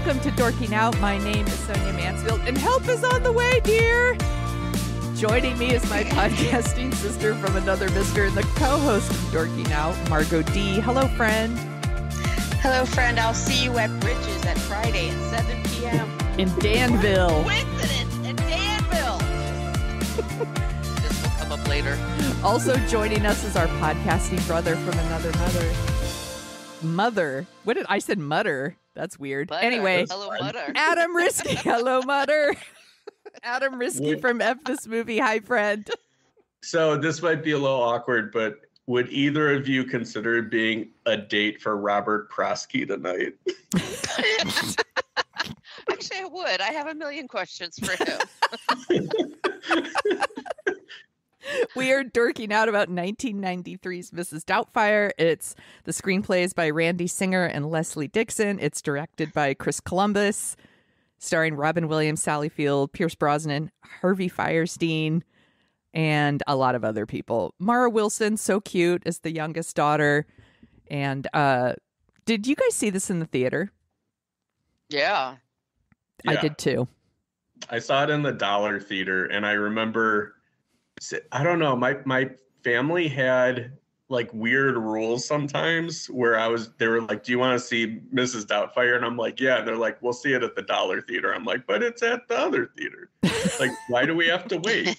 Welcome to Dorking Out. My name is Sonia Mansfield, and help is on the way, dear. Joining me is my podcasting sister from another mister and the co-host of Dorking Out, Margo D. Hello, friend. Hello, friend. I'll see you at Bridges at Friday at 7 p.m. In Danville. Coincidence! In Danville! This will come up later. Also joining us is our podcasting brother from another mother. What did I said? Mutter. That's weird. Butter. Anyway, Hello, Mutter. Adam Riske. Hello, Mutter. Adam Riske from F This Movie. Hi, friend. So this might be a little awkward, but would either of you consider it being a date for Robert Prosky tonight? Actually, I would. I have a million questions for him. We are dorking out about 1993's Mrs. Doubtfire. The screenplay is by Randy Singer and Leslie Dixon. It's directed by Chris Columbus, starring Robin Williams, Sally Field, Pierce Brosnan, Harvey Fierstein, and a lot of other people. Mara Wilson, so cute, is the youngest daughter. And did you guys see this in the theater? Yeah. I did too. I saw it in the Dollar Theater, and I remember, I don't know, my family had like weird rules sometimes where they were like, do you want to see Mrs. Doubtfire? And I'm like, yeah. And they're like, we'll see it at the Dollar Theater. I'm like, but it's at the other theater. Like, why do we have to wait?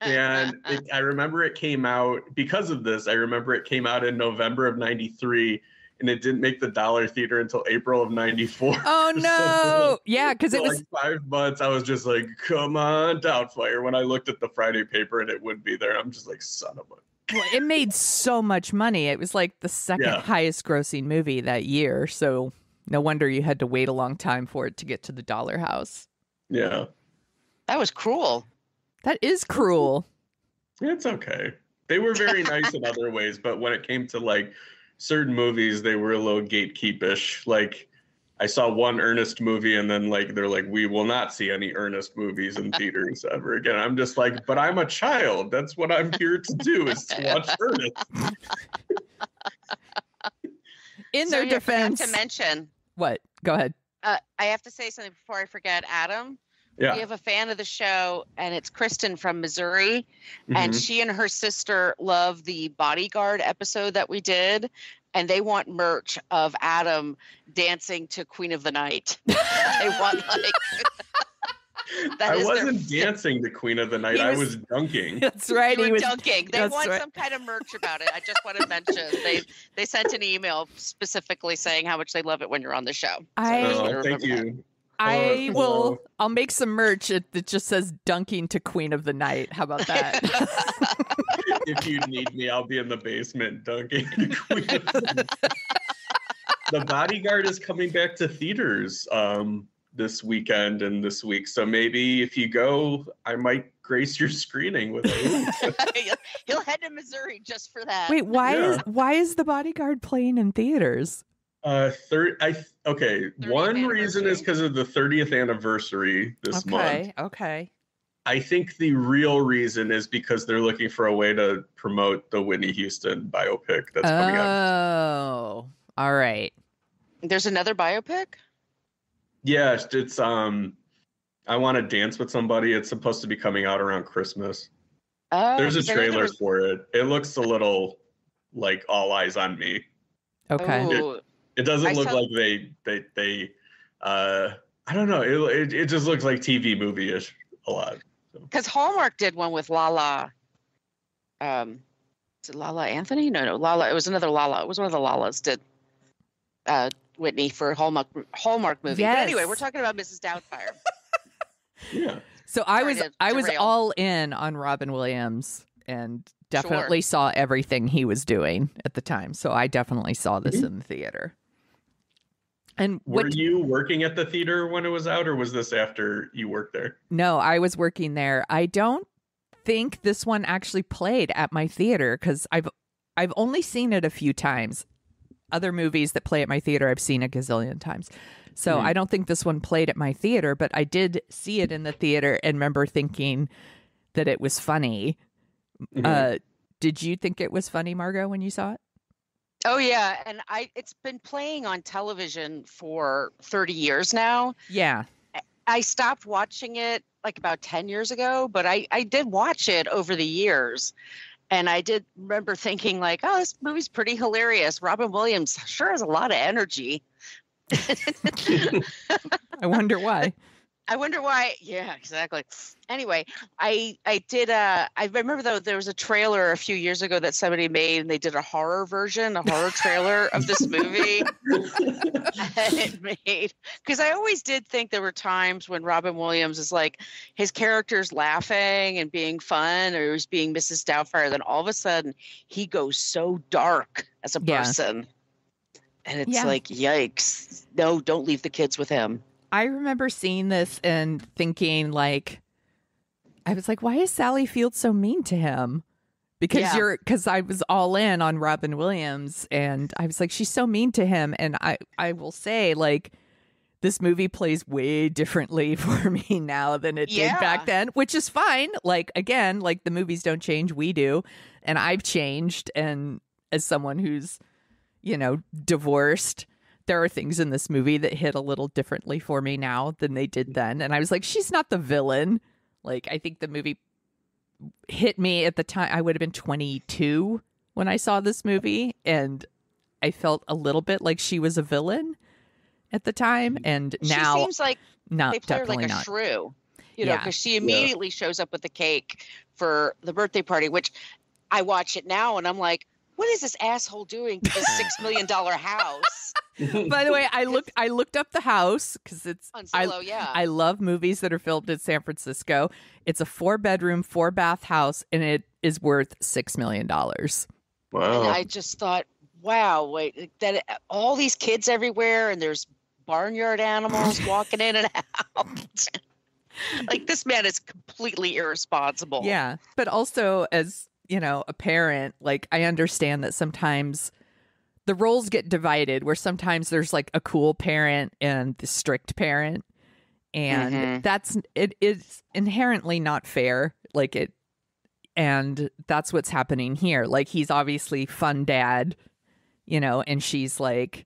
And I remember it came out, because of this, I remember it came out in November of 93, and it didn't make the Dollar Theater until April of 94. Oh, no. So, yeah, because it was like 5 months. I was just like, come on, Doubtfire. When I looked at the Friday paper and it wouldn't be there, I'm just like, son of a... Well, it made so much money. It was like the second highest grossing movie that year. So no wonder you had to wait a long time for it to get to the Dollar House. Yeah. That was cruel. That is cruel. It's okay. They were very nice in other ways, but when it came to like certain movies, they were a little gatekeepish. Like, I saw one Ernest movie, and then like they're like, we will not see any Ernest movies in theaters ever again. I'm just like, but I'm a child. That's what I'm here to do, is to watch Ernest. In their defense, to mention what? Go ahead. I have to say something before I forget, Adam. Yeah. We have a fan of the show, and it's Kristen from Missouri, and she and her sister love the Bodyguard episode that we did, and they want merch of Adam dancing to Queen of the Night. They want like... I wasn't dancing to Queen of the Night. I was dunking. That's right. He was dunking. They want right. some kind of merch about it. I just want to mention they sent an email specifically saying how much they love it when you're on the show. Thank you. I'll make some merch that just says dunking to Queen of the Night. How about that? If you need me, I'll be in the basement dunking to Queen of the Night. The Bodyguard is coming back to theaters this weekend and this week. So maybe if you go, I might grace your screening with it. He'll head to Missouri just for that. Wait, why is The Bodyguard playing in theaters? One reason is because of the 30th anniversary this month. Okay. I think the real reason is because they're looking for a way to promote the Whitney Houston biopic that's coming out. Oh, all right. There's another biopic? Yeah, it's I Want to Dance with Somebody. It's supposed to be coming out around Christmas. Oh, there's a trailer for it. It looks a little like All Eyes on Me. Okay. It doesn't look like they I don't know. It just looks like TV movie-ish a lot. Because Hallmark did one with Lala. Is it Lala Anthony? No, Lala. It was another Lala. It was one of the Lalas did Whitney for Hallmark movie. Yes. But anyway, we're talking about Mrs. Doubtfire. Yeah. So I was all in on Robin Williams and definitely saw everything he was doing at the time. So I definitely saw this in the theater. And were you working at the theater when it was out, or was this after you worked there? No, I was working there. I don't think this one actually played at my theater because I've only seen it a few times. Other movies that play at my theater, I've seen a gazillion times. So I don't think this one played at my theater, but I did see it in the theater and remember thinking that it was funny. Did you think it was funny, Margo, when you saw it? Oh yeah, and it's been playing on television for 30 years now. Yeah. I stopped watching it like about 10 years ago, but I did watch it over the years. And I did remember thinking like, oh, this movie's pretty hilarious. Robin Williams sure has a lot of energy. I wonder why. I wonder why. Yeah, exactly. Anyway, I remember though there was a trailer a few years ago that somebody made, and they did a horror trailer of this movie. And it made, because I always did think there were times when Robin Williams is like, his character's laughing and being fun, or he's being Mrs. Doubtfire, then all of a sudden he goes so dark as a person. And it's like, yikes. No, don't leave the kids with him. I remember seeing this and thinking, like, I was like, why is Sally Field so mean to him? Because I was all in on Robin Williams, and I was like, she's so mean to him. And I will say, like, this movie plays way differently for me now than it did back then, which is fine. Like, again, like, the movies don't change, we do. And I've changed. And as someone who's, you know, divorced, there are things in this movie that hit a little differently for me now than they did then. And I was like, she's not the villain. Like, I think the movie hit me at the time. I would have been 22 when I saw this movie. And I felt a little bit like she was a villain at the time. And now she seems like they play her like a not. shrew, you know, because she immediately shows up with the cake for the birthday party, which I watch it now and I'm like, what is this asshole doing to this $6 million house? By the way, I looked up the house because it's on Zillow, I love movies that are filmed in San Francisco. It's a 4-bedroom, 4-bath house, and it is worth $6 million. Wow! And I just thought, wow, wait, that all these kids everywhere, and there's barnyard animals walking in and out. Like, this man is completely irresponsible. Yeah, but also as, you know, a parent, like, I understand that sometimes the roles get divided, where sometimes there's like a cool parent and the strict parent, and it is inherently not fair. Like, it, and that's what's happening here. Like, he's obviously fun dad, you know, and she's like,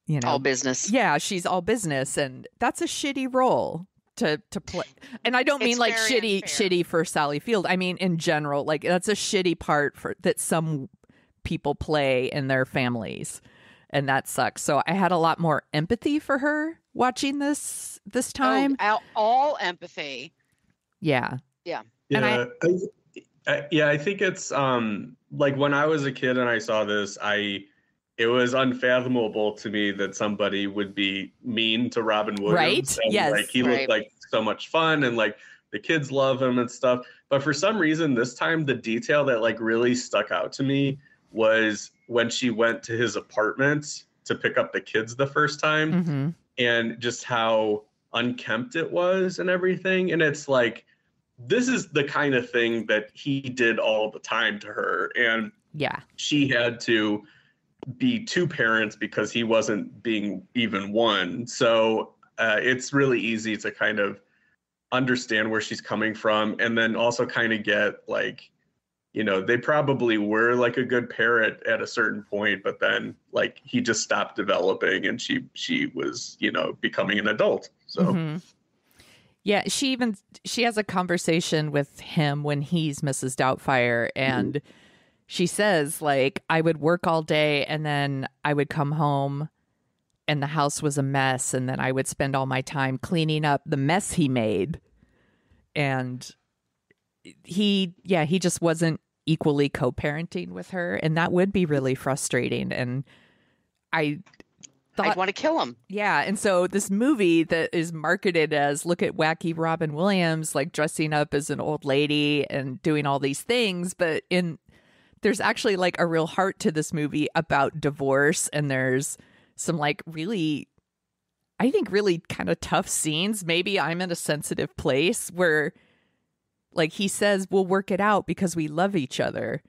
you know, all business. Yeah, she's all business, and that's a shitty role to play. And I don't mean like shitty for Sally Field. I mean in general, like, that's a shitty part that some people play in their families, and that sucks. So I had a lot more empathy for her watching this time. All empathy. Yeah. And I think it's like, when I was a kid and I saw this, it was unfathomable to me that somebody would be mean to Robin Williams. Right. And, yes. like, he looked like so much fun, and like the kids love him and stuff. But for some reason, this time, the detail that like really stuck out to me was when she went to his apartment to pick up the kids the first time, and just how unkempt it was and everything. And it's like, this is the kind of thing that he did all the time to her. And she had to be 2 parents because he wasn't being even one. So it's really easy to kind of understand where she's coming from, and then also kind of get like, you know, they probably were like a good parent at a certain point, but then like he just stopped developing, and she was, you know, becoming an adult. So yeah, she has a conversation with him when he's Mrs. Doubtfire, and she says, like, I would work all day and then I would come home and the house was a mess, and then I would spend all my time cleaning up the mess he made. And he just wasn't equally co-parenting with her, and that would be really frustrating. And I thought, I'd want to kill him. Yeah, and so this movie that is marketed as, look at wacky Robin Williams, like dressing up as an old lady and doing all these things, but there's actually like a real heart to this movie about divorce, and there's some like really, I think, really kind of tough scenes. Maybe I'm in a sensitive place where, like, he says, we'll work it out because we love each other.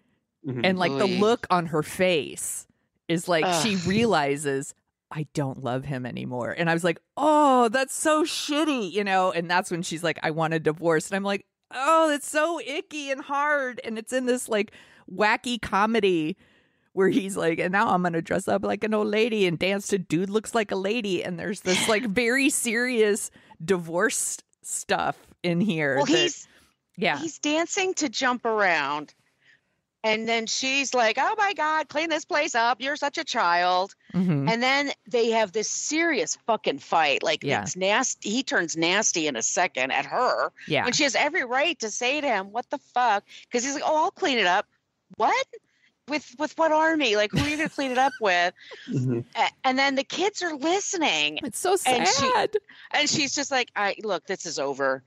And like the look on her face is like, she realizes, I don't love him anymore. And I was like, oh, that's so shitty, you know? And that's when she's like, I want a divorce. And I'm like, oh, it's so icky and hard. And it's in this like wacky comedy where he's like, and now I'm going to dress up like an old lady and dance to Dude Looks Like a Lady. And there's this like very serious divorce stuff in here. Well, he's dancing to Jump Around. And then she's like, oh my God, clean this place up. You're such a child. Mm-hmm. And then they have this serious fucking fight. Like it's nasty. He turns nasty in a second at her. Yeah. When she has every right to say to him, what the fuck? Because he's like, oh, I'll clean it up. What? With what army? Like, who are you going to clean it up with? Mm-hmm. And then the kids are listening. It's so sad. And she's just like, look, this is over.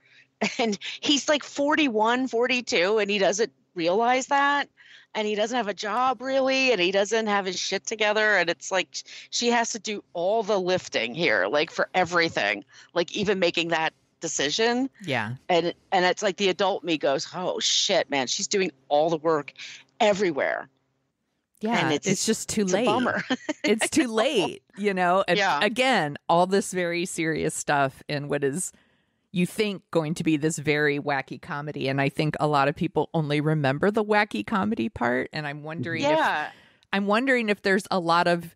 And he's like 41, 42, and he doesn't realize that. And he doesn't have a job really, and he doesn't have his shit together. And it's like she has to do all the lifting here, like for everything, like even making that decision. Yeah. And it's like the adult me goes, oh shit, man, she's doing all the work everywhere. Yeah, and it's just too late. A bummer. It's too late, you know? And again, all this very serious stuff in what is, you think, going to be this very wacky comedy. And I think a lot of people only remember the wacky comedy part. And I'm wondering if there's a lot of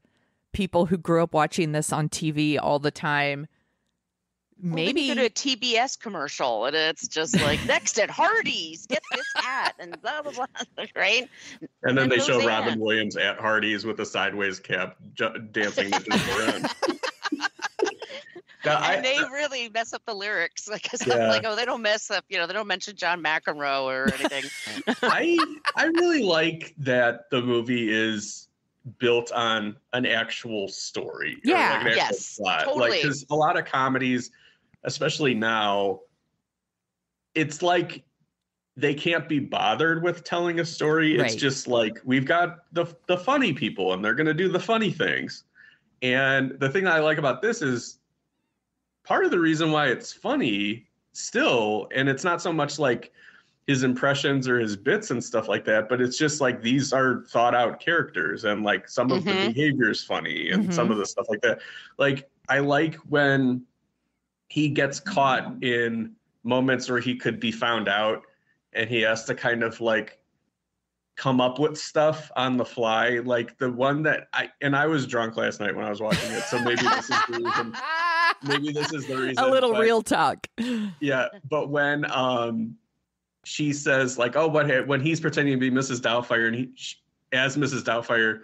people who grew up watching this on TV all the time. Maybe you go to a TBS commercial and it's just like, next at Hardee's, get this hat and blah, blah, blah, right? And then they show Robin Williams at Hardee's with a sideways cap dancing with his around. And they really mess up the lyrics. Like, I'm like, oh, they don't mess up, they don't mention John McEnroe or anything. I really like that the movie is built on an actual story. Yeah, or like an actual plot. Totally. Like, because a lot of comedies, especially now, it's like they can't be bothered with telling a story. It's just like, we've got the funny people and they're going to do the funny things. And the thing I like about this is part of the reason why it's funny still, and it's not so much like his impressions or his bits and stuff like that, but it's just like these are thought out characters, and like some of the behavior is funny and some of the stuff like that. Like, I like when he gets caught in moments where he could be found out and he has to kind of like come up with stuff on the fly. Like the one that I was drunk last night when I was watching it, so maybe this is the reason. Maybe this is the reason. A little real talk. Yeah, but when she says like, oh, when he's pretending to be Mrs. Doubtfire, and as Mrs. Doubtfire,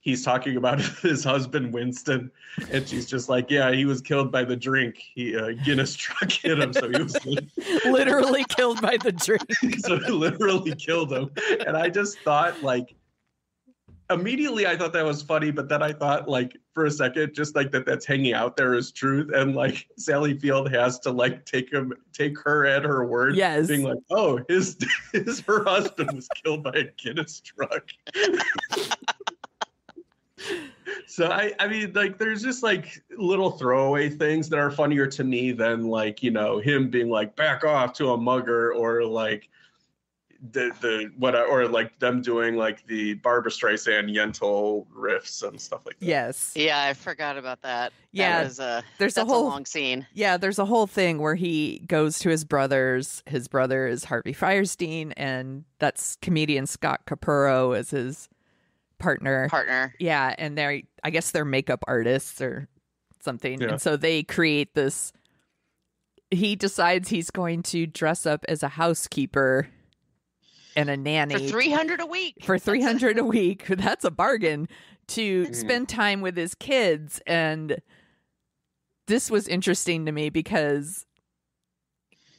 he's talking about his husband Winston, and she's just like, yeah, he was killed by the drink. Guinness truck hit him, so he was literally killed by the drink. So it literally killed him. And I just thought, like, immediately I thought that was funny, but then I thought, like, for a second, just like that's hanging out there as truth, and like Sally Field has to like take her at her word, being like, oh, her husband was killed by a Guinness truck. So I mean, like, there's just like little throwaway things that are funnier to me than like, him being like, back off to a mugger, or like or like them doing like the Barbra Streisand Yentl riffs and stuff like that. Yes. Yeah, I forgot about that. Yeah, that's a long scene. Yeah, there's a whole thing where he goes to his brother's. His brother is Harvey Fierstein, and that's comedian Scott Capurro as his partner. Yeah, and I guess they're makeup artists or something. Yeah. And so they create this. He decides he's going to dress up as a housekeeper and a nanny for $300 a week. For $300 a week, that's a bargain, to spend time with his kids. And this was interesting to me because,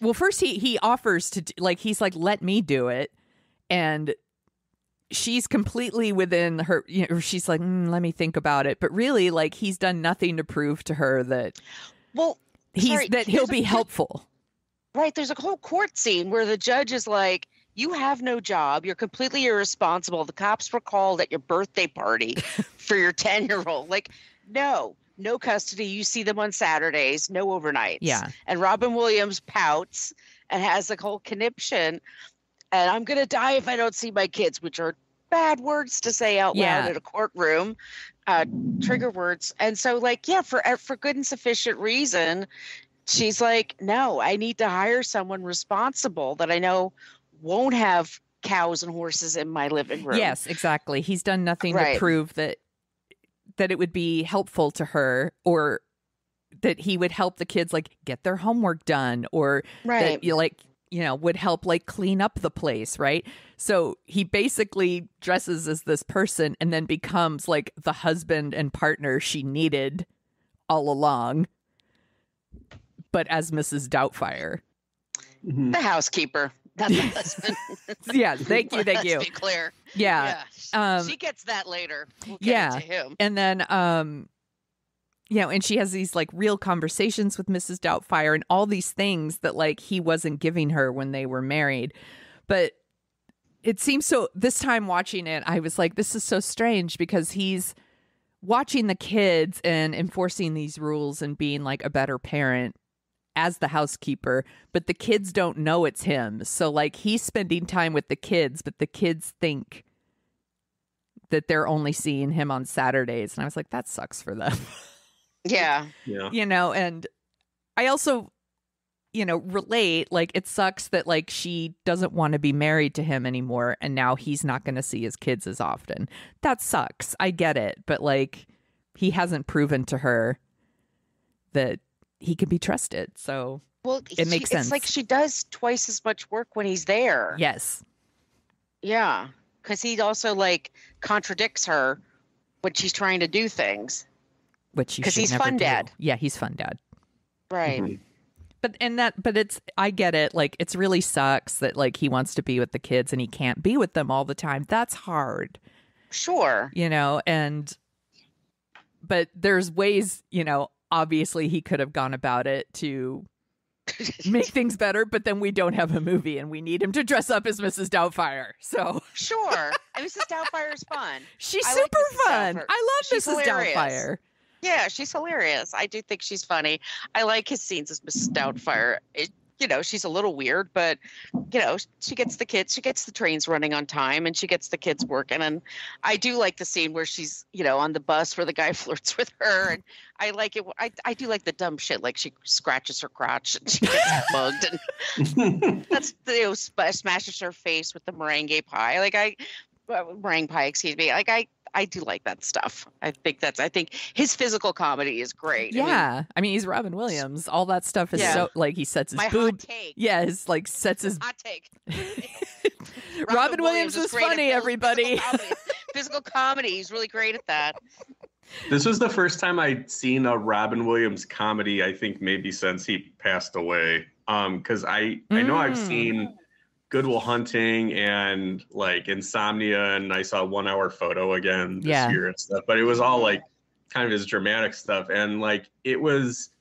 well, first he offers to he's like, let me do it, and she's completely within her. She's like, let me think about it, but really, like, he's done nothing to prove to her that he'll be helpful. Right? There's a whole court scene where the judge is like, you have no job. You're completely irresponsible. The cops were called at your birthday party for your 10-year-old. Like, no custody. You see them on Saturdays, no overnights. Yeah. And Robin Williams pouts and has the whole conniption. And I'm going to die if I don't see my kids, which are bad words to say out loud in a courtroom, trigger words. And so, like, for good and sufficient reason, she's like, no, I need to hire someone responsible that I know won't have cows and horses in my living room. Yes, exactly. He's done nothing Right. to prove that it would be helpful to her, or that he would help the kids like get their homework done, or Right. that would help like clean up the place, right? So he basically dresses as this person and then becomes like the husband and partner she needed all along, but as Mrs. Doubtfire. The housekeeper, not the husband. Yeah, thank you. Let's be clear. Yeah. She gets that later. We'll get Yeah. into him. And then, and she has these like real conversations with Mrs. Doubtfire and all these things that like he wasn't giving her when they were married. But it seems so, this time watching it, I was like, this is so strange, because he's watching the kids and enforcing these rules and being like a better parent as the housekeeper, but the kids don't know it's him. So like he's spending time with the kids, but the kids think that they're only seeing him on Saturdays. And I was like, that sucks for them. Yeah. And I also, relate, like, it sucks that like she doesn't want to be married to him anymore, and now he's not going to see his kids as often. That sucks. I get it. But like, he hasn't proven to her that he can be trusted. So it makes sense. It's like she does twice as much work when he's there. Yes. Yeah. Because he also like contradicts her when she's trying to do things. Which you should because he's never fun do. dad. Yeah, he's fun dad. Right. Mhm. But it's, I get it. Like, it's really sucks that like he wants to be with the kids and he can't be with them all the time. That's hard, Sure. but there's ways, obviously he could have gone about it to make things better, but then we don't have a movie and we need him to dress up as Mrs. Doubtfire. So Sure. And Mrs. Doubtfire is fun. she's I like super Mrs. fun. Doubtfire. I love She's Mrs. hilarious. Doubtfire. Yeah, she's hilarious. I do think she's funny. I like his scenes as Mrs. Doubtfire. She's a little weird, but she gets the kids, she gets the trains running on time, and she gets the kids working. And I do like the scene where she's, on the bus where the guy flirts with her, and I like it. I do like the dumb shit, like she scratches her crotch and she gets bugged, and that's smashes her face with the meringue pie. Meringue pie, excuse me. I do like that stuff. I think his physical comedy is great. Yeah. I mean, he's Robin Williams. All that stuff is so, like, he sets his my boob. hot take. Yeah, sets his. Hot take. Robin Williams is great at funny, everybody. Physical comedy. He's really great at that. This was the first time I'd seen a Robin Williams comedy, I think maybe since he passed away. Because I know I've seen Good Will Hunting and like Insomnia, and I saw 1 Hour Photo again this year and stuff, but it was all like kind of his dramatic stuff, and like it was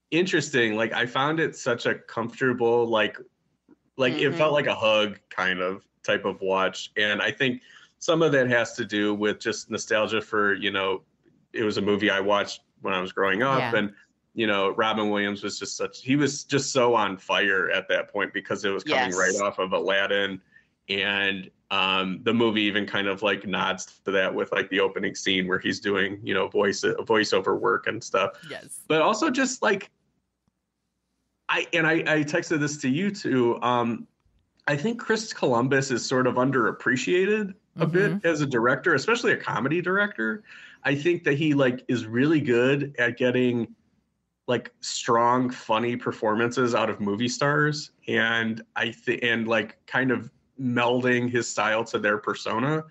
interesting. Like I found it such a comfortable, like it felt like a hug kind of type of watch, and I think some of that has to do with just nostalgia for, it was a movie I watched when I was growing up, and Robin Williams was he was just so on fire at that point because it was coming right off of Aladdin. And the movie even kind of like nods to that with like the opening scene where he's doing, voiceover work and stuff. Yes. But also just like, I texted this to you too. I think Chris Columbus is sort of underappreciated a bit as a director, especially a comedy director. I think that he like is really good at getting like strong, funny performances out of movie stars, and and like kind of melding his style to their persona,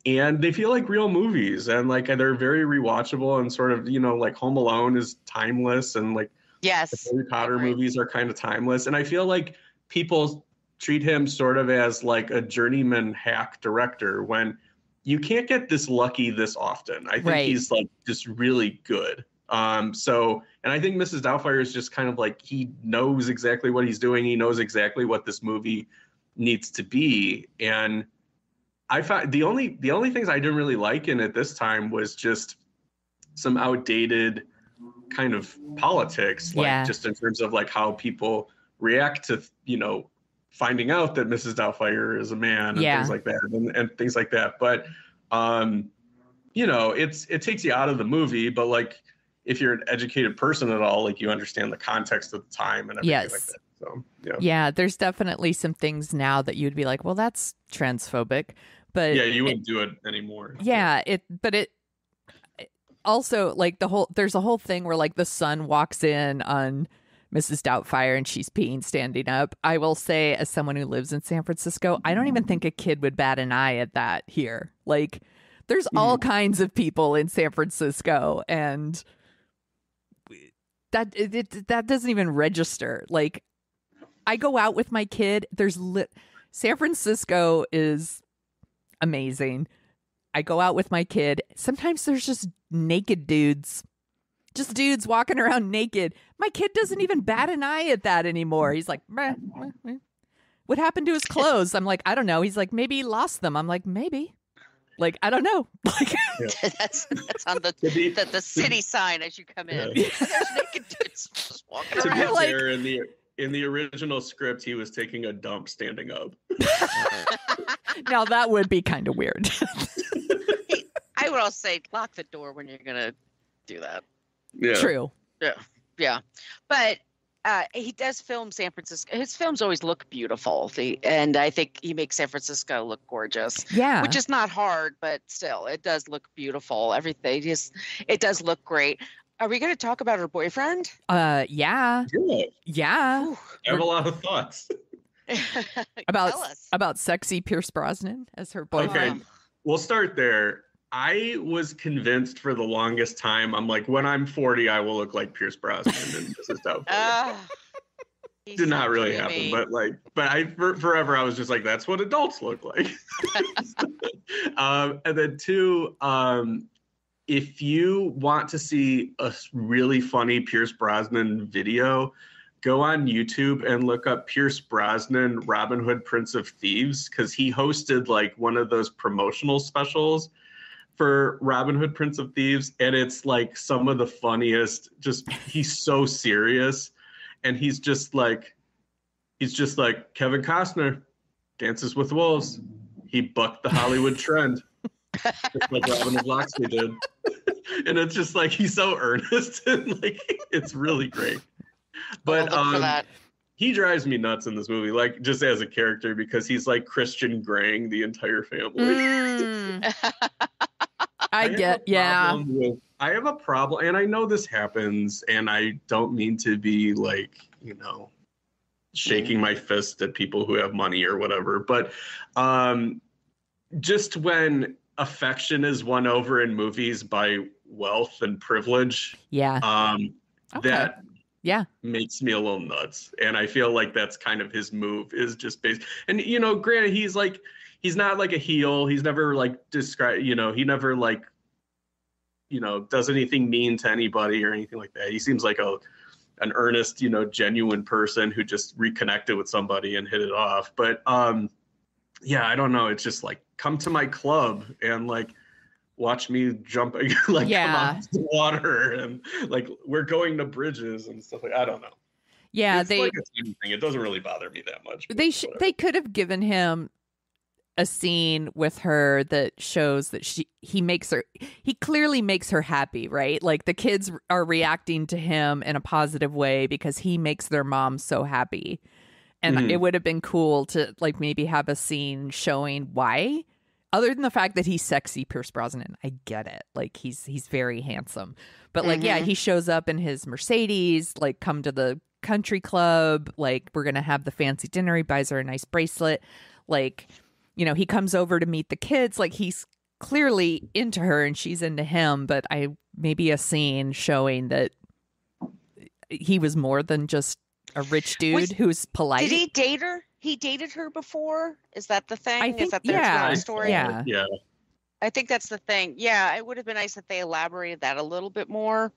and they feel like real movies, and like they're very rewatchable, and sort of like Home Alone is timeless, and like the Harry Potter movies are kind of timeless, and I feel like people treat him sort of as like a journeyman hack director when you can't get this lucky this often. I think he's like just really good. And I think Mrs. Doubtfire is just kind of like, he knows exactly what he's doing. He knows exactly what this movie needs to be. And I found the only things I didn't really like in it this time was just some outdated kind of politics, like just in terms of like how people react to, finding out that Mrs. Doubtfire is a man and things like that and things like that. But, it takes you out of the movie, but like, if you're an educated person at all, like you understand the context of the time and everything like that. So yeah. Yeah, there's definitely some things now that you'd be like, well, that's transphobic, but Yeah, you wouldn't do it anymore. Yeah, it also, like, there's a whole thing where, like, the son walks in on Mrs. Doubtfire and she's peeing standing up. I will say, as someone who lives in San Francisco, I don't even think a kid would bat an eye at that here. Like, there's all kinds of people in San Francisco, and that doesn't even register. Like, I go out with my kid. San Francisco is amazing. I go out with my kid. Sometimes there's just naked dudes. Just dudes walking around naked. My kid doesn't even bat an eye at that anymore. He's like, meh, meh, meh. What happened to his clothes? I'm like, I don't know. He's like, maybe he lost them. I'm like, maybe. Like, I don't know. Like, that's on the city sign as you come in. Yeah. There's naked dudes just walking around. To be fair, in the original script, he was taking a dump standing up. Now that would be kind of weird. I would also say lock the door when you're gonna do that. Yeah. True. Yeah. But he does film San Francisco. His films always look beautiful. And I think he makes San Francisco look gorgeous. Yeah. Which is not hard, but still, it does look beautiful. Everything it does look great. Are we going to talk about her boyfriend? Yeah. Yeah. Ooh. I have a lot of thoughts. about sexy Pierce Brosnan as her boyfriend. Okay, we'll start there. I was convinced for the longest time. I'm like, when I'm 40, I will look like Pierce Brosnan and Mrs. Doubtfire. Did not really happen, but forever I was just like, that's what adults look like. And then two, if you want to see a really funny Pierce Brosnan video, go on YouTube and look up Pierce Brosnan, Robin Hood, Prince of Thieves, because he hosted like one of those promotional specials for Robin Hood, Prince of Thieves, and it's like some of the funniest. He's so serious, and he's just like Kevin Costner dances with wolves. He bucked the Hollywood trend, just like Robin Hood Loxley did, and it's just like he's so earnest and like it's really great. But he drives me nuts in this movie, like just as a character, because he's like Christian Graying the entire family. I have a problem, and I know this happens, and I don't mean to be like, shaking my fist at people who have money or whatever, but just when affection is won over in movies by wealth and privilege, that makes me a little nuts. And I feel like that's kind of his move, is just based. And granted, he's not like a heel. He's never like described, he never like, does anything mean to anybody or anything like that. He seems like an earnest, genuine person who just reconnected with somebody and hit it off. But I don't know. It's just like, come to my club and like watch me jump, come out the water, and like we're going to bridges and stuff like. I don't know. Yeah, it's like a team thing. It doesn't really bother me that much. They could have given him a scene with her that shows that he clearly makes her happy, right? Like the kids are reacting to him in a positive way because he makes their mom so happy. And it would have been cool to like maybe have a scene showing why, other than the fact that he's sexy Pierce Brosnan. I get it. Like he's very handsome, but like, he shows up in his Mercedes, like come to the country club. Like we're going to have the fancy dinner. He buys her a nice bracelet. Like, he comes over to meet the kids. Like he's clearly into her and she's into him, but maybe a scene showing that he was more than just a rich dude who's polite. Did he date her? He dated her before? Is that the thing? I think, is that the story? Yeah. I think that's the thing. Yeah, it would have been nice if they elaborated that a little bit more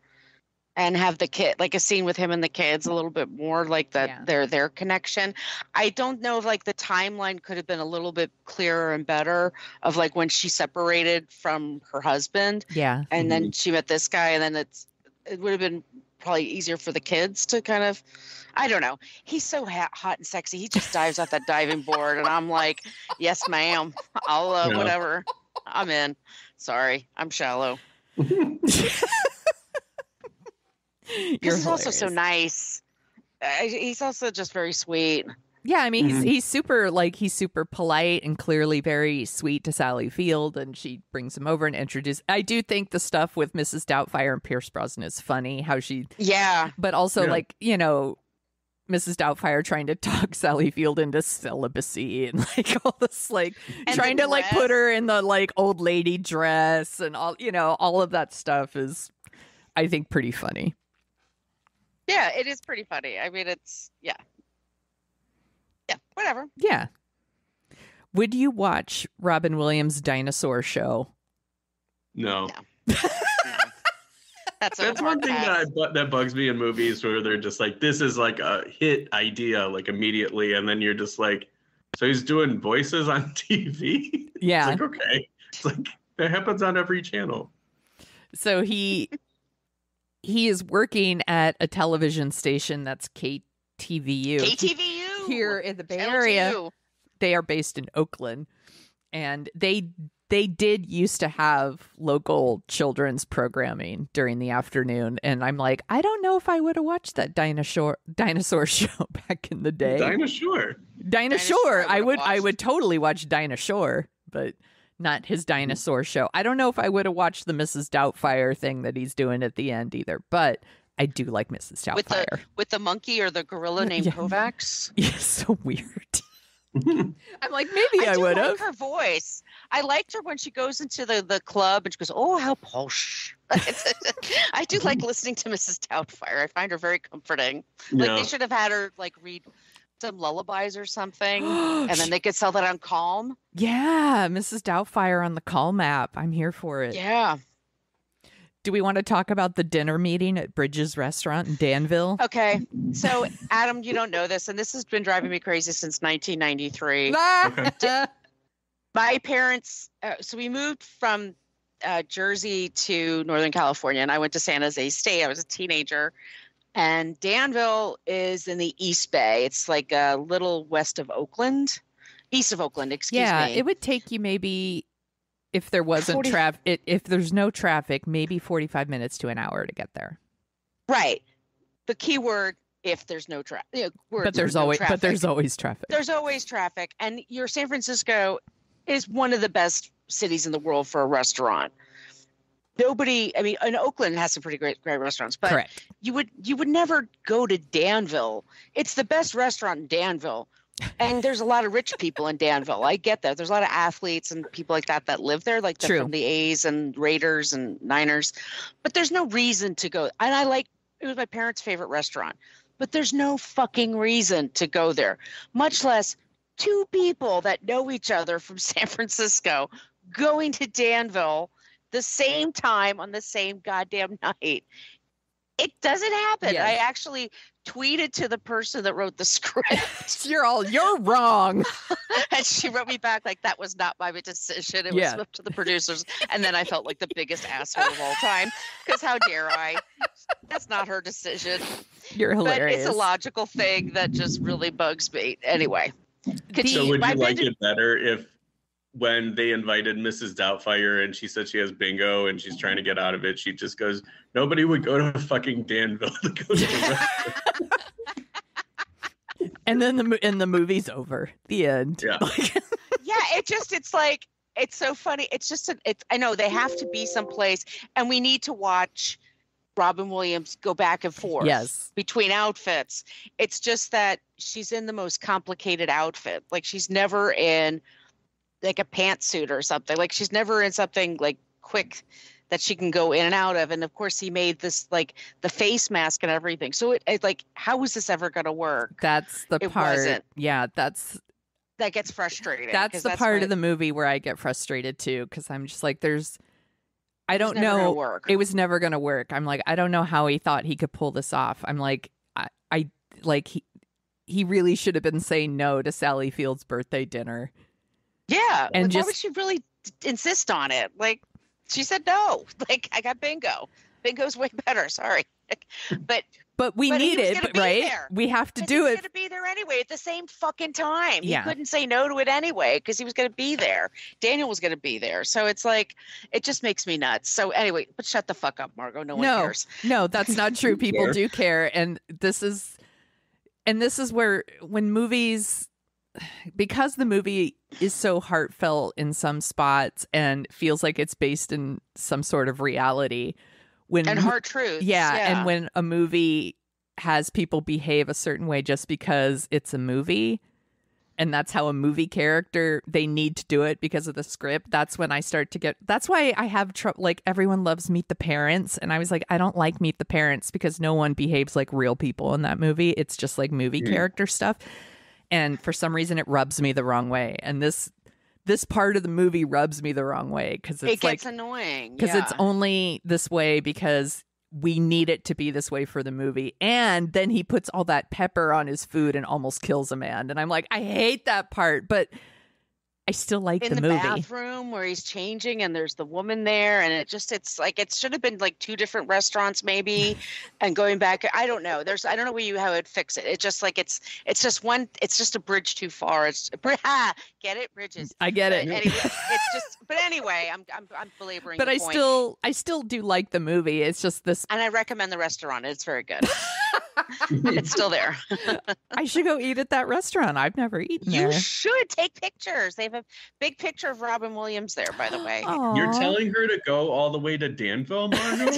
and have the kid, like a scene with him and the kids a little bit more, like that their connection. I don't know if like the timeline could have been a little bit clearer and better of like when she separated from her husband. Yeah. And then she met this guy, and then it would have been probably easier for the kids to kind of, I don't know. He's so hot and sexy. He just dives off that diving board, and I'm like, yes, ma'am. I'll whatever. I'm in. Sorry, I'm shallow. He's also so nice. he's also just very sweet. Yeah, I mean, he's super polite and clearly very sweet to Sally Field, and she brings him over and introduces. I do think the stuff with Mrs. Doubtfire and Pierce Brosnan is funny. How she, but also like Mrs. Doubtfire trying to talk Sally Field into celibacy and like all this, like and trying to like put her in the like old lady dress and all, all of that stuff is, I think, pretty funny. Yeah, it is pretty funny. I mean, it's yeah, whatever. Yeah. Would you watch Robin Williams' dinosaur show? No. No. That's one thing that bugs me in movies where they're just like, this is like a hit idea, like immediately, and then you're just like, so he's doing voices on TV? Yeah. It's like, okay. It's like, that happens on every channel. So he is working at a television station that's KTVU. KTVU! Here in the Bay Area. They are based in Oakland. And they did used to have local children's programming during the afternoon. And I'm like, I don't know if I would have watched that dinosaur show back in the day. Dinosaur. I would totally watch Dinosaur, but not his dinosaur show. I don't know if I would have watched the Mrs. Doubtfire thing that he's doing at the end either, but I do like Mrs. Doubtfire. With the monkey or the gorilla named Kovacs? Yeah, so weird. I'm like, maybe I would have. I like her voice. I liked her when she goes into the club and she goes, oh, how posh. I do like listening to Mrs. Doubtfire. I find her very comforting. Like they should have had her like read some lullabies or something, and then they could sell that on Calm. Yeah, Mrs. Doubtfire on the Calm app. I'm here for it. Yeah. Do we want to talk about the dinner meeting at Bridges Restaurant in Danville? Okay. So, Adam, you don't know this, and this has been driving me crazy since 1993. My parents, so we moved from Jersey to Northern California, and I went to San Jose State. I was a teenager. And Danville is in the East Bay. It's like a little west of Oakland. East of Oakland, excuse me. Yeah, it would take you maybe... If there wasn't traffic, if there's no traffic, maybe 45 minutes to an hour to get there. Right. The key word, if there's no traffic. But there's always traffic. There's always traffic. And San Francisco is one of the best cities in the world for a restaurant. And Oakland has some pretty great restaurants, but correct. You would never go to Danville. It's the best restaurant in Danville. And there's a lot of rich people in Danville. I get that. There's a lot of athletes and people like that live there, like from the A's and Raiders and Niners. But there's no reason to go. And it was my parents' favorite restaurant. But there's no fucking reason to go there, much less two people that know each other from San Francisco going to Danville the same time on the same goddamn night. It doesn't happen. Yes. I actually tweeted to the person that wrote the script. You're wrong. And she wrote me back like, that was not my decision. It was up to the producers. And then I felt like the biggest asshole of all time. Because how dare I? That's not her decision. You're hilarious. But it's a logical thing that just really bugs me. Anyway. So would you like it better if when they invited Mrs. Doubtfire and she said she has bingo and she's trying to get out of it, she just goes, nobody would go to fucking Danville to go to the restaurant. And then the movie's over. The end. Yeah. Yeah, it's so funny. It's just, I know they have to be someplace, and we need to watch Robin Williams go back and forth between outfits. It's just that she's in the most complicated outfit. Like she's never in like a pantsuit or something. Like she's never in something like quick that she can go in and out of. And of course he made this like the face mask and everything. So it like, how is this ever going to work? That's the part. Wasn't. Yeah. That gets frustrating. That's the part of the movie where I get frustrated too. Cause I'm just like, I don't know. It was never going to work. I'm like, I don't know how he thought he could pull this off. I'm like, I like he really should have been saying no to Sally Field's birthday dinner. Yeah. And why would she really insist on it? Like, she said no. Like, I got bingo. Bingo's way better. Sorry. But we need it, right? We have to do it. He was going to be there anyway at the same fucking time. He couldn't say no to it anyway because he was going to be there. Daniel was going to be there. So it's like, it just makes me nuts. So anyway, but shut the fuck up, Margo. No one cares. No, that's not true. People do care. And this is, And this is where, when movies, because the movie is so heartfelt in some spots and feels like it's based in some sort of reality, and hard truths. Yeah, and when a movie has people behave a certain way just because it's a movie, and that's how a movie character, they need to do it because of the script, that's when I start to get, that's why I have trouble. Like, everyone loves Meet the Parents, and I was like, I don't like Meet the Parents because no one behaves like real people in that movie. It's just like movie character stuff, and for some reason it rubs me the wrong way, and this part of the movie rubs me the wrong way because it gets annoying because it's only this way because we need it to be this way for the movie. And then he puts all that pepper on his food and almost kills a man. And I'm like, I hate that part, but I still like the movie. In the bathroom where he's changing and there's the woman there, and it's like, it should have been like 2 different restaurants maybe, and going back, I don't know. I don't know how I'd fix it. It's just like, it's just a bridge too far. Get it? Bridges. I get it. Anyway, it's just, but anyway, I'm belaboring but the point. I still do like the movie. It's just this. And I recommend the restaurant. It's very good. It's still there. I should go eat at that restaurant. I've never eaten there. You should take pictures. They have a big picture of Robin Williams there, by the way. Aww. You're telling her to go all the way to Danville, Margo?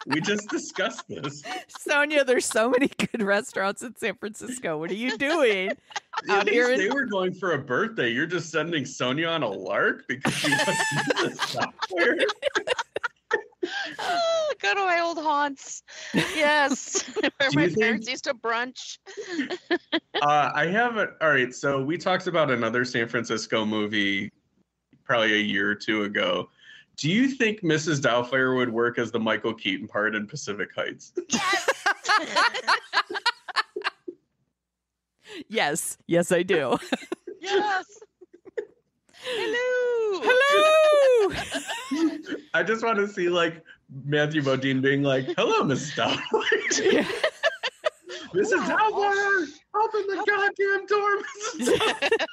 We just discussed this. Sonia, there's so many good restaurants in San Francisco. What are you doing? At least they were going for a birthday. You're just sending Sonia on a lark because she wants to do this software. Oh, go to my old haunts. Yes. Where my parents used to brunch. I have it. All right. So we talked about another San Francisco movie probably a year or two ago. Do you think Mrs. Doubtfire would work as the Michael Keaton part in Pacific Heights? Yes. Yes, I do. Yes. Hello. Hello. I just want to see like Matthew Modine being like, "Hello, Mrs. Doubtfire." Yeah. Mrs. Doubtfire, open the goddamn door, Mrs. Doubtfire.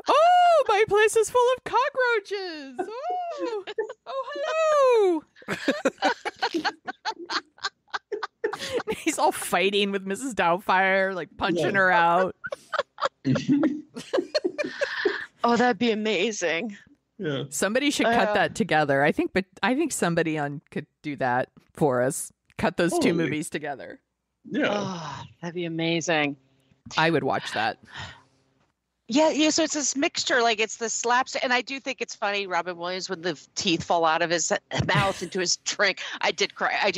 Oh, my place is full of cockroaches. Oh, hello. He's all fighting with Mrs. Doubtfire, like punching her out. Oh, that'd be amazing. Yeah. Somebody should cut that together. I think somebody could do that for us. Cut those two movies together. Yeah. Oh, that'd be amazing. I would watch that. Yeah. So it's this mixture, like it's the slaps, and I do think it's funny. Robin Williams, when the teeth fall out of his mouth into his drink, I do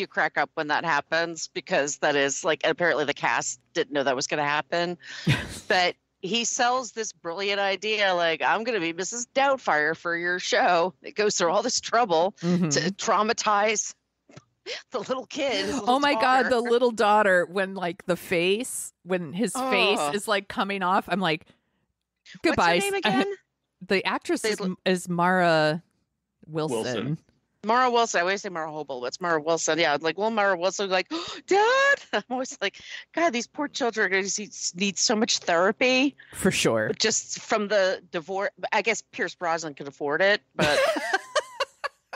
crack up when that happens because that is like, apparently the cast didn't know that was going to happen, but he sells this brilliant idea, like, I'm going to be Mrs. Doubtfire for your show. It goes through all this trouble to traumatize the little kid. Oh my God, the little daughter, when his face is like coming off, I'm like, goodbye. What's her name again? The actress is Mara Wilson. Mara Wilson. I always say Mara Hobel, but it's Mara Wilson. Yeah, like, well, Mara Wilson, like, oh, Dad. I'm always like, God, these poor children are going to need so much therapy. For sure. Just from the divorce. I guess Pierce Brosnan could afford it, but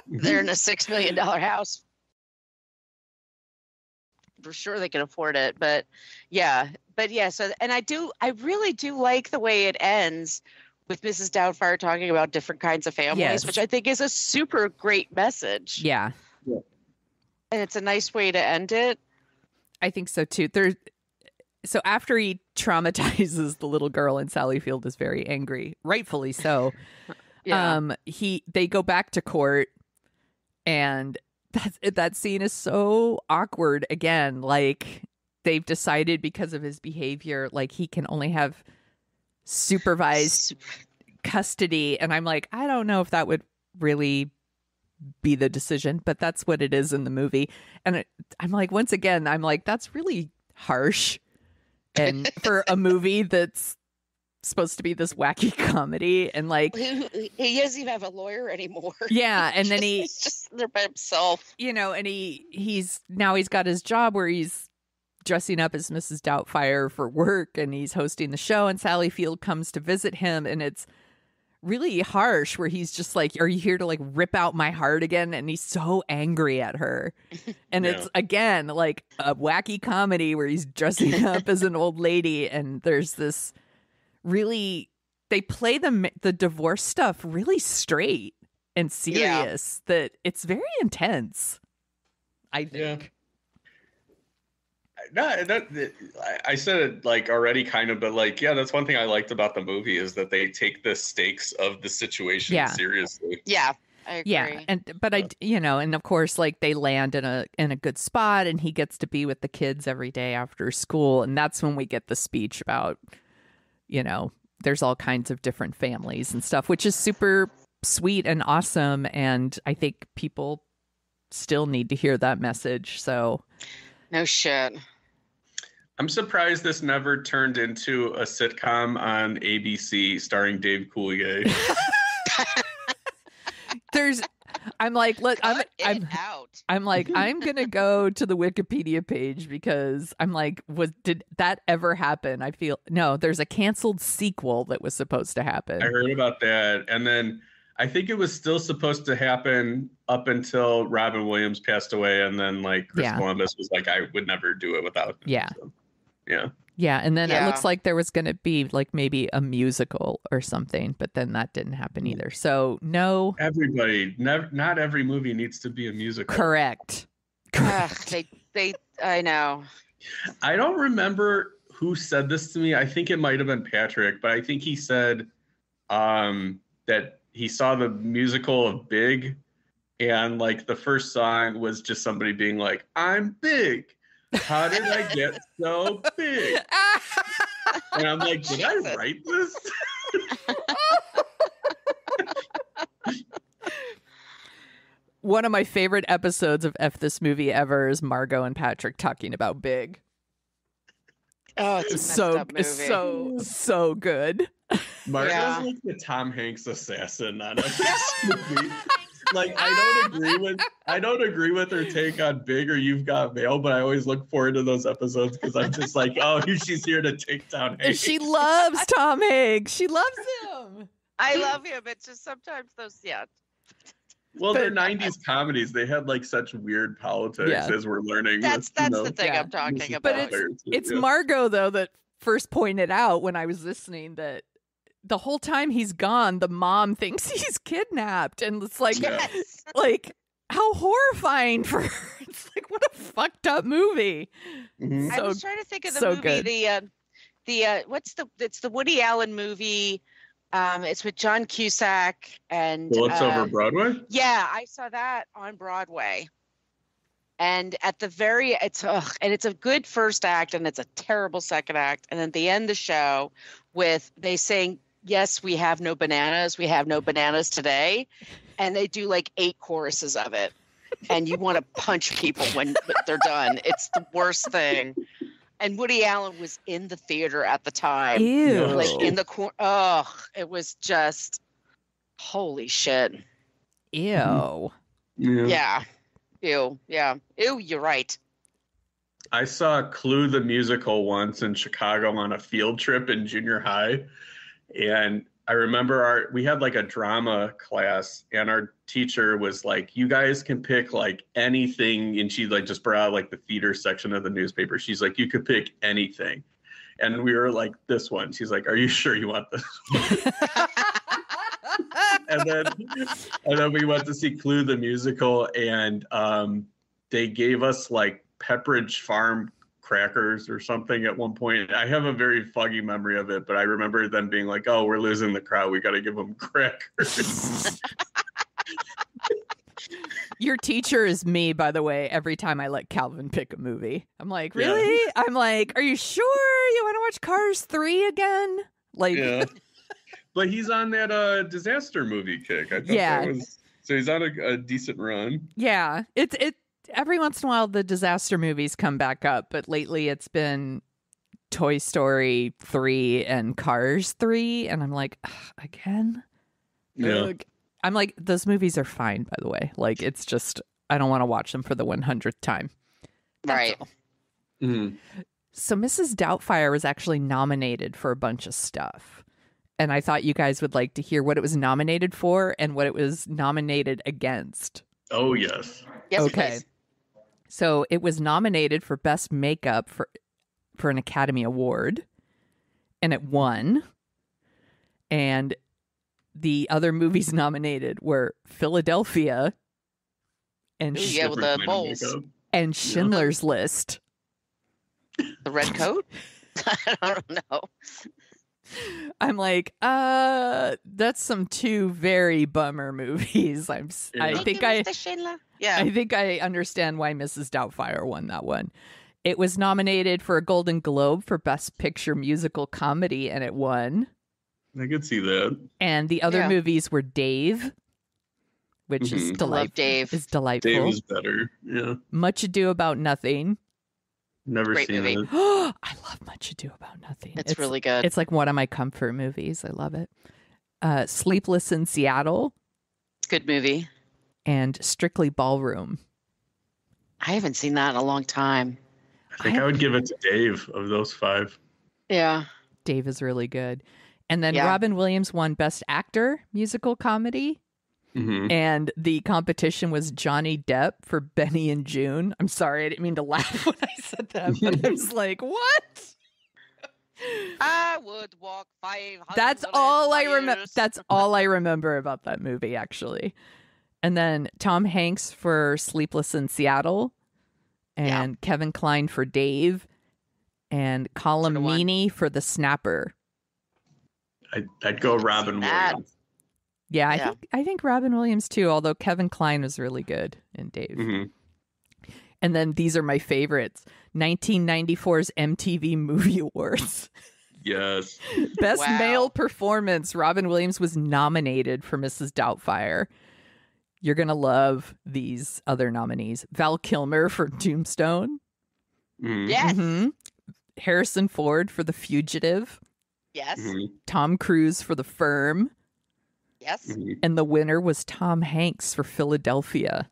they're in a $6 million house. For sure they can afford it, but yeah. So, and I really do like the way it ends with Mrs. Doubtfire talking about different kinds of families, which I think is a super great message. Yeah. And it's a nice way to end it. I think so too. So after he traumatizes the little girl, and Sally Field is very angry, rightfully so. Yeah. They go back to court, and that scene is so awkward again. Like, they've decided because of his behavior, like, he can only have supervised custody, and I'm like, I don't know if that would really be the decision, but that's what it is in the movie. And I'm like, once again, I'm like, that's really harsh, and for a movie that's supposed to be this wacky comedy, and like, he doesn't even have a lawyer anymore. Yeah, and then he's just there by himself, and he's got his job where he's dressing up as Mrs. Doubtfire for work, and he's hosting the show, and Sally Field comes to visit him, and it's really harsh, where he's just like, are you here to like rip out my heart again? And he's so angry at her. And it's again like a wacky comedy where he's dressing up as an old lady, and there's this really, they play the divorce stuff really straight and serious that it's very intense, I think. No, I said it like already kind of, but like, that's one thing I liked about the movie is that they take the stakes of the situation seriously. Yeah, I agree. Yeah, but I, and of course, like they land in a good spot, and he gets to be with the kids every day after school, and that's when we get the speech about, there's all kinds of different families and stuff, which is super sweet and awesome, and I think people still need to hear that message. So, no shit. I'm surprised this never turned into a sitcom on ABC starring Dave Coulier. I'm gonna go to the Wikipedia page because I'm like, did that ever happen? There's a canceled sequel that was supposed to happen. I heard about that, and then I think it was still supposed to happen up until Robin Williams passed away, and then like Chris Columbus was like, I would never do it without him. Yeah. So, and then it looks like there was going to be like maybe a musical or something, but then that didn't happen either. So no. Not every movie needs to be a musical. Correct. I know. I don't remember who said this to me. I think it might have been Patrick, but I think he said that he saw the musical of Big, and like the first song was just somebody being like, I'm big. How did I get so big? And I'm like, did I write this? One of my favorite episodes of F This Movie Ever is Margo and Patrick talking about Big. Oh, it's so good. Margo's like the Tom Hanks assassin on F This Movie. Like I don't agree with her take on Big or You've Got Mail, but I always look forward to those episodes because I'm just like, oh, she's here to take down Hanks. She loves Tom Hanks. She loves him. I love him. It's just sometimes those, Well, they're 90s comedies. They had like such weird politics as we're learning. That's the thing I'm talking about. But it's Margo though that first pointed out when I was listening that the whole time he's gone, the mom thinks he's kidnapped, and it's like, like how horrifying for her. It's like, what a fucked up movie. Mm-hmm. I was trying to think of the movie. Good. It's the Woody Allen movie. It's with John Cusack and Bullets Over Broadway. Yeah, I saw that on Broadway. And at the it's a good first act and it's a terrible second act. And at the end of the show they saying, yes, we have no bananas. We have no bananas today. And they do like 8 choruses of it. And you want to punch people when they're done. It's the worst thing. And Woody Allen was in the theater at the time. Ew. Like in the corner. Oh, it was just holy shit. Ew. Yeah. Ew. Yeah. Ew, you're right. I saw Clue the musical once in Chicago on a field trip in junior high. And I remember we had like a drama class, and our teacher was like, you guys can pick like anything. And she like just brought out like the theater section of the newspaper. She's like, you could pick anything. And we were like, this one. She's like, are you sure you want this one? and then we went to see Clue the musical, and they gave us like Pepperidge Farm crackers or something at one point. I have a very foggy memory of it, but I remember them being like, oh, we're losing the crowd, we got to give them crackers. Your teacher is me, by the way, every time I let Calvin pick a movie. I'm like, really? Yeah. I'm like, are you sure you want to watch Cars 3 again? Like, yeah. But he's on that disaster movie kick. I thought that was, so he's on a decent run. Yeah. It every once in a while the disaster movies come back up, but lately it's been Toy Story 3 and Cars 3, and I'm like, again? Yeah. I'm like, those movies are fine, by the way. Like, it's just, I don't want to watch them for the 100th time. Right. Mm-hmm. So Mrs. Doubtfire was actually nominated for a bunch of stuff. and I thought you guys would like to hear what it was nominated for and what it was nominated against. Oh, yes. Yes, Okay. please. So it was nominated for Best Makeup for an Academy Award, and it won. And the other movies nominated were Philadelphia and Ooh, yeah, with the bowls. and Schindler's List. The red coat? I don't know. I'm like, that's some two very bummer movies. I think I understand why Mrs. Doubtfire won that one. It was nominated for a Golden Globe for Best Picture Musical Comedy, and it won. I could see that. And the other movies were Dave, which is delightful. Love Dave. Is delightful. Dave is better. Yeah. Much Ado About Nothing. Never Great seen movie. it. I love Much Ado About Nothing. It's really good. It's like one of my comfort movies. I love it. Sleepless in Seattle. Good movie. And Strictly Ballroom. I haven't seen that in a long time. I think I would give it to Dave of those 5. Yeah. Dave is really good. And then Robin Williams won Best Actor, Musical Comedy. Mm-hmm. And the competition was Johnny Depp for Benny and June. I'm sorry, I didn't mean to laugh when I said that, but I was like, what? I would walk 500 That's all I remember. miles. That's all I remember about that movie, actually. And then Tom Hanks for Sleepless in Seattle, and Kevin Kline for Dave, and Colm Meaney for The Snapper. I'd go Robin Williams. Yeah, I think Robin Williams too, although Kevin Kline was really good in Dave. Mm-hmm. And then these are my favorites. 1994's MTV Movie Awards. Yes. Best Male Performance. Robin Williams was nominated for Mrs. Doubtfire. You're going to love these other nominees. Val Kilmer for Tombstone. Mm-hmm. Yes. Mm-hmm. Harrison Ford for The Fugitive. Yes. Mm-hmm. Tom Cruise for The Firm. Yes. Mm-hmm. And the winner was Tom Hanks for Philadelphia.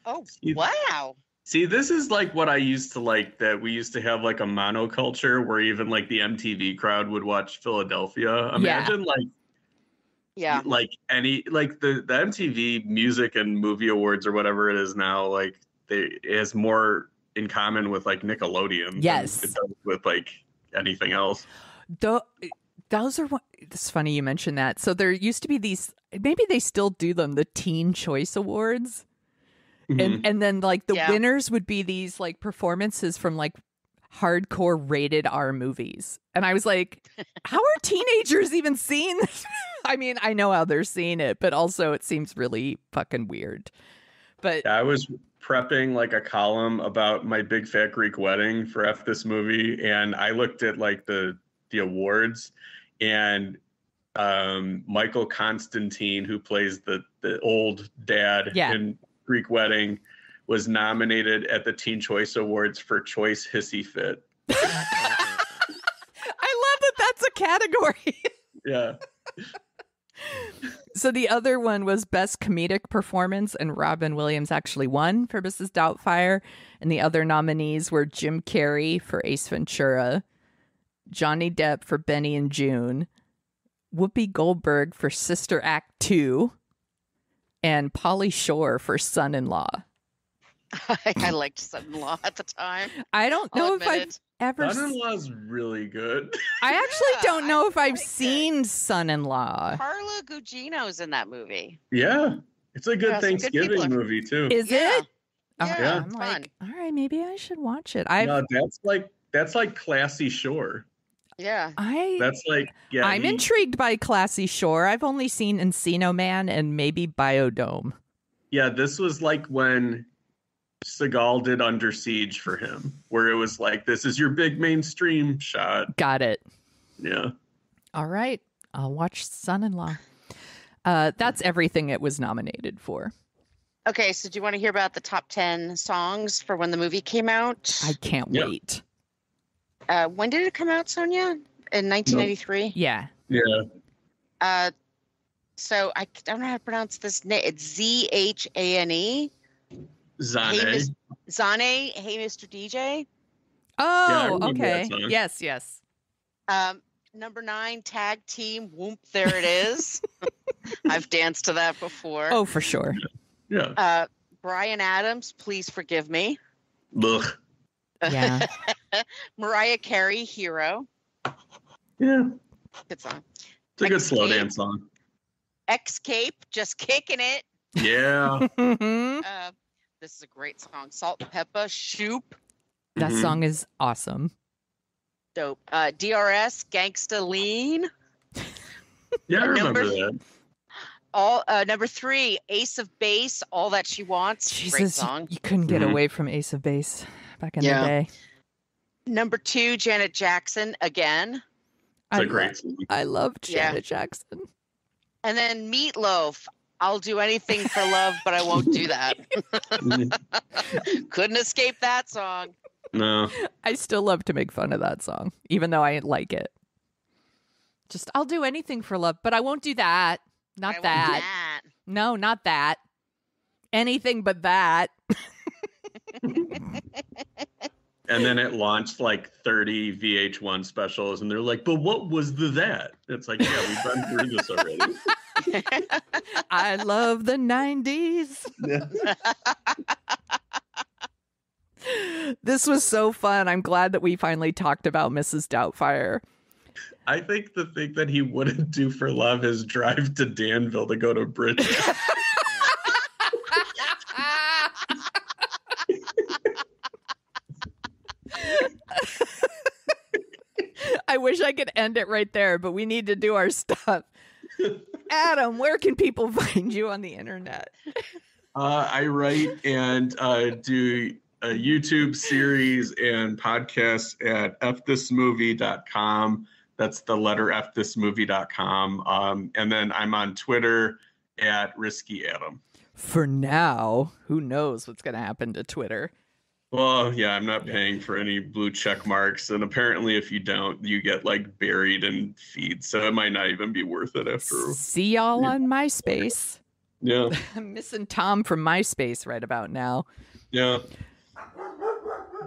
Oh, wow. See, this is like what I used to like, that we used to have like a monoculture where even like the MTV crowd would watch Philadelphia. Imagine like any, like the MTV Music and Movie Awards or whatever it is now, like it has more in common with like Nickelodeon Yes. than it does with like anything else. Those are it's funny you mentioned that. So there used to be these, maybe they still do them, the Teen Choice Awards. Mm-hmm. And then like the winners would be these like performances from like hardcore rated R movies. And I was like, how are teenagers even seeing this? I mean, I know how they're seeing it, but also it seems really fucking weird. But I was prepping like a column about My Big Fat Greek Wedding for F This Movie, and I looked at like the awards, and Michael Constantine, who plays the old dad in Greek Wedding, was nominated at the Teen Choice Awards for Choice Hissy Fit. I love that that's a category. Yeah. So the other one was Best Comedic Performance, and Robin Williams actually won for Mrs. Doubtfire. And the other nominees were Jim Carrey for Ace Ventura, Johnny Depp for Benny and June, Whoopi Goldberg for Sister Act 2, and Pauly Shore for Son-in-Law. I liked Son-in-Law at the time. I don't know if I've ever... Son-in-Law's really good. I actually don't know if I've seen Son-in-Law. Carla Gugino's in that movie. Yeah. It's a good Thanksgiving good movie, too. Is it? Yeah, I'm it's like, fun. all right, maybe I should watch it. No, that's like Classy Shore. Yeah. That's like, I'm intrigued by Classy Shore. I've only seen Encino Man and maybe Biodome. Yeah, this was like when Seagal did Under Siege for him, where it was like, this is your big mainstream shot. Got it. Yeah. All right. I'll watch Son-in-Law. That's everything it was nominated for. Okay, so do you want to hear about the top 10 songs for when the movie came out? I can't wait. When did it come out, Sonia? In 1993? Yeah. Yeah. So I don't know how to pronounce this name. It's Zhane. Zane. Zane. Hey, Mr. DJ. Oh, I remember okay. that song. Yes. And Number 9, tag team. Whoop, there it is. I've danced to that before. Oh, for sure. Yeah. Bryan Adams, Please Forgive Me. Ugh. Yeah. Mariah Carey, Hero. Yeah. Good song. It's a good slow dance song. Escape, Just Kicking It. Yeah. This is a great song. Salt and Pepper, Shoop. That song is awesome. Dope. DRS, Gangsta Lean. Yeah, I remember that. Number 3, Ace of Base, All That She Wants. Jesus, great song. You couldn't get away from Ace of Base back in the day. Number 2, Janet Jackson, Again. It's a great song. I love Janet Jackson. And then Meatloaf, I'll do anything for love, but I won't do that. Couldn't escape that song. No. I still love to make fun of that song, even though I like it. Just, I'll do anything for love, but I won't do that. Not that. No, not that. Anything but that. And then it launched like 30 VH1 specials, and they're like, but what was that? It's like, yeah, we've been through this already. I love the 90s. This was so fun. I'm glad that we finally talked about Mrs. Doubtfire. I think the thing that he wouldn't do for love is drive to Danville to go to Bridget. I wish I could end it right there, but we need to do our stuff. Adam, where can people find you on the internet? I write and do a YouTube series and podcasts at fthismovie.com. That's the letter fthismovie.com. And then I'm on Twitter at Risky Adam. For now, who knows what's going to happen to Twitter? Well, yeah, I'm not paying for any blue check marks. And apparently if you don't, you get like buried in feeds. So it might not even be worth it after. See y'all on MySpace. Yeah. I'm missing Tom from MySpace right about now. Yeah.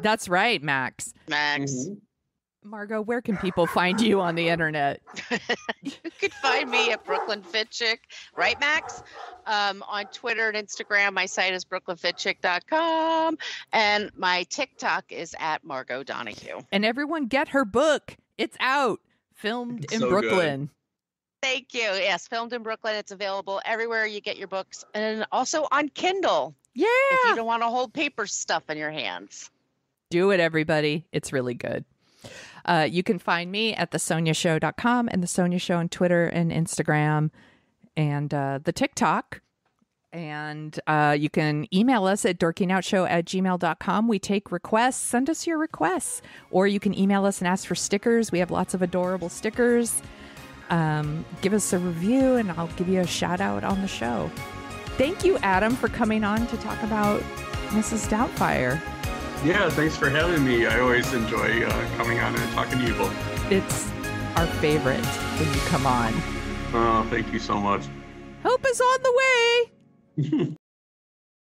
That's right, Max. Max. Margo, where can people find you on the internet? You could find me at Brooklyn Fit Chick, right, Max? On Twitter and Instagram, my site is brooklynfitchick.com, and my TikTok is at Margo Donahue. And everyone get her book. It's out. Filmed in Brooklyn. Good. Thank you. Yes, filmed in Brooklyn. It's available everywhere you get your books, and also on Kindle. Yeah. If you don't want to hold paper stuff in your hands. Do it, everybody. It's really good. You can find me at thesoniashow.com and The Sonia Show on Twitter and Instagram and the TikTok. And you can email us at dorkinoutshow@gmail.com. We take requests. Send us your requests. Or you can email us and ask for stickers. We have lots of adorable stickers. Give us a review and I'll give you a shout out on the show. Thank you, Adam, for coming on to talk about Mrs. Doubtfire. Yeah, thanks for having me. I always enjoy coming on and talking to you both. It's our favorite when you come on. Oh, thank you so much. Hope is on the way.